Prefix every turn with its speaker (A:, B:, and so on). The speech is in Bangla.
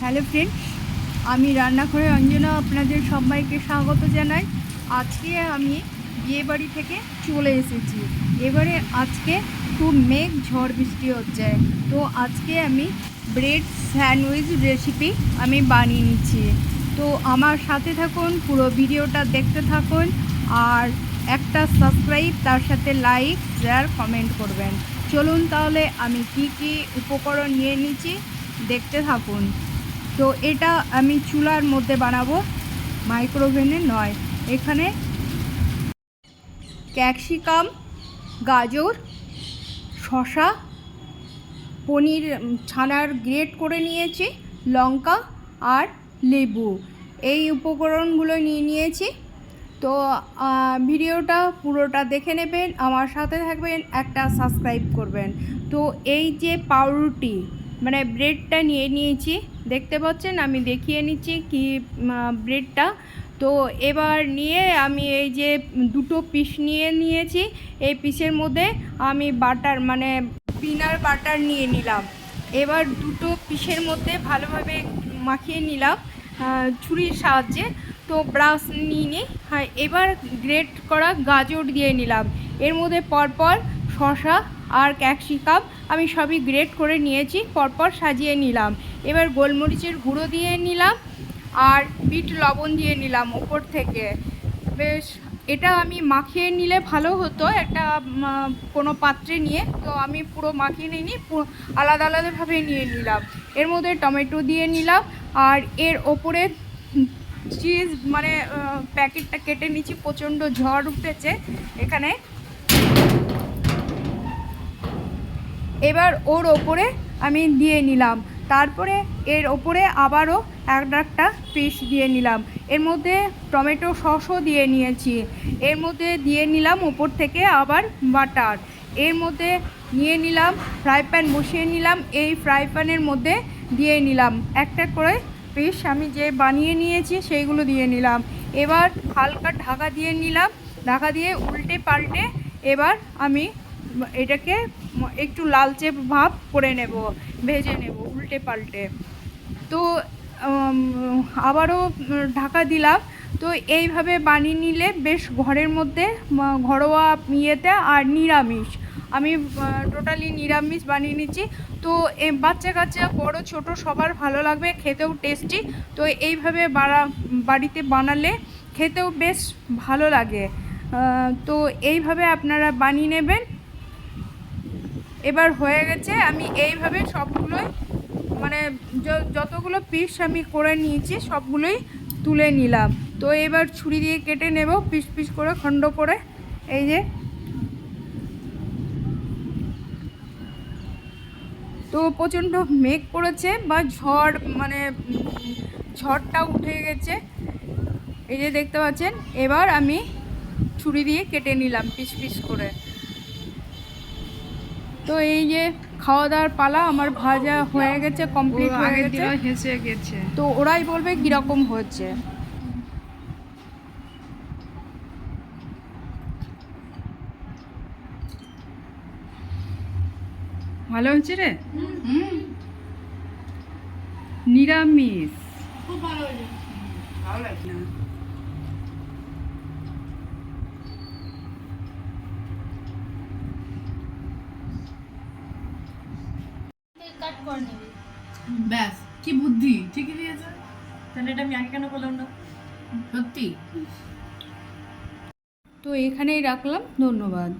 A: হ্যালো ফ্রেন্ডস, আমি রান্নাঘরে অঞ্জনা আপনাদের সবাইকে স্বাগত জানাই। আজকে আমি বিয়েবাড়ি থেকে চলে এসেছি। এবারে আজকে খুব মেঘ ঝড় বৃষ্টি হচ্ছে, তো আজকে আমি ব্রেড স্যান্ডউইচ রেসিপি আমি বানিয়ে নিচ্ছি। তো আমার সাথে থাকুন, পুরো ভিডিওটা দেখতে থাকুন, আর একটা সাবস্ক্রাইব, তার সাথে লাইক, শেয়ার, কমেন্ট করবেন। চলুন তাহলে আমি কি কি উপকরণ নিয়ে নিচ্ছি দেখতে থাকুন। তো এটা আমি চুলার মধ্যে বানাবো, মাইক্রোওভেনে নয়। এখানে ক্যাপসিকাম, গাজর, শসা, পনির ছানার গ্রেট করে নিয়েছি, লঙ্কা আর লেবু, এই উপকরণগুলো নিয়ে নিয়েছি। তো ভিডিওটা পুরোটা দেখে নেবেন, আমার সাথে থাকবেন, একটা সাবস্ক্রাইব করবেন। তো এই যে পাউরুটি মানে ব্রেডটা নিয়ে নিয়েছি, দেখতে পাচ্ছেন, আমি দেখিয়ে নিচ্ছি কি ব্রেডটা। তো এবার নিয়ে আমি এই যে দুটো পিস নিয়ে নিয়েছি, এই পিসের মধ্যে আমি বাটার মানে পিনাট বাটার নিয়ে নিলাম। এবার দুটো পিসের মধ্যে ভালোভাবে মাখিয়ে নিলাম ছুরির সাহায্যে। তো ব্রাশ নিয়ে নিই। হ্যাঁ, এবার গ্রেট করা গাজর দিয়ে নিলাম। এর মধ্যে পরপর শসা আর ক্যাপসিকাম আমি সবই গ্রেট করে নিয়েছি, পরপর সাজিয়ে নিলাম। এবার গোলমরিচের গুঁড়ো দিয়ে নিলাম আর বিট লবণ দিয়ে নিলাম ওপর থেকে। বেশ, এটা আমি মাখিয়ে নিলে ভালো হতো একটা কোনো পাত্রে নিয়ে। তো আমি পুরো মাখিয়ে নিইনি, পুরো আলাদা আলাদাভাবে নিয়ে নিলাম। এর মধ্যে টমেটো দিয়ে নিলাম আর এর ওপরে চিজ মানে প্যাকেটটা কেটে নিচ্ছি, প্রচণ্ড ঝড় উঠেছে এখানে। এবার ওর ওপরে আমি দিয়ে নিলাম, তারপরে এর ওপরে আবারও একটা পিস দিয়ে নিলাম। এর মধ্যে টমেটো সসও দিয়ে নিয়েছি, এর মধ্যে দিয়ে নিলাম ওপর থেকে আবার বাটার। এর মধ্যে নিয়ে নিলাম ফ্রাই প্যান, বসিয়ে নিলাম, এই ফ্রাই প্যানের মধ্যে দিয়ে নিলাম একটা করে পিস আমি যে বানিয়ে নিয়েছি সেইগুলো দিয়ে নিলাম। এবার হালকা ঢাকা দিয়ে নিলাম, ঢাকা দিয়ে উল্টে পাল্টে এবার আমি এটাকে একটু লালচে ভাব করে নেব, ভেজে নেব উল্টে পাল্টে। তো আবারও ঢাকা দিলাম। তো এইভাবে বানিয়ে নিলে বেশ ঘরের মধ্যে ঘরোয়া ইয়েতে, আর নিরামিষ আমি টোটালি নিরামিষ বানিয়ে নিচ্ছি। তো বাচ্চা কাচ্চা বড় ছোট সবার ভালো লাগবে, খেতেও টেস্টি। তো এইভাবে বাড়িতে বানালে খেতেও বেশ ভালো লাগে। তো এইভাবে আপনারা বানিয়ে নেবেন। এবার হয়ে গেছে, আমি এইভাবে সবগুলোই মানে যতগুলো পিস আমি করে নিয়েছি সবগুলোই তুলে নিলাম। তো এবার ছুরি দিয়ে কেটে নেব পিস পিস করে, খণ্ড করে। এই যে, তো প্রচণ্ড মেঘ পড়েছে বা ঝড় মানে ঝড়টা উঠে গেছে, এই যে দেখতে পাচ্ছেন। এবার আমি ছুরি দিয়ে কেটে নিলাম পিস পিস করে। তো এই যে খাওয়া দাওয়ার পালা, আমার ভাজা হয়ে গেছে, কমপ্লিট হয়ে গেছে। তো ওরাই বলবে কীরকম হয়েছে। ভালো হয়েছে রে, নিরামিষ খুব ভালো হয়েছে, ভালো লাগছে না।
B: ব্যাস, কি বুদ্ধি, ঠিকই দিয়েছে। তাহলে এটা আমি আগে কেন করলাম না? সত্যি।
A: তো এখানেই রাখলাম, ধন্যবাদ।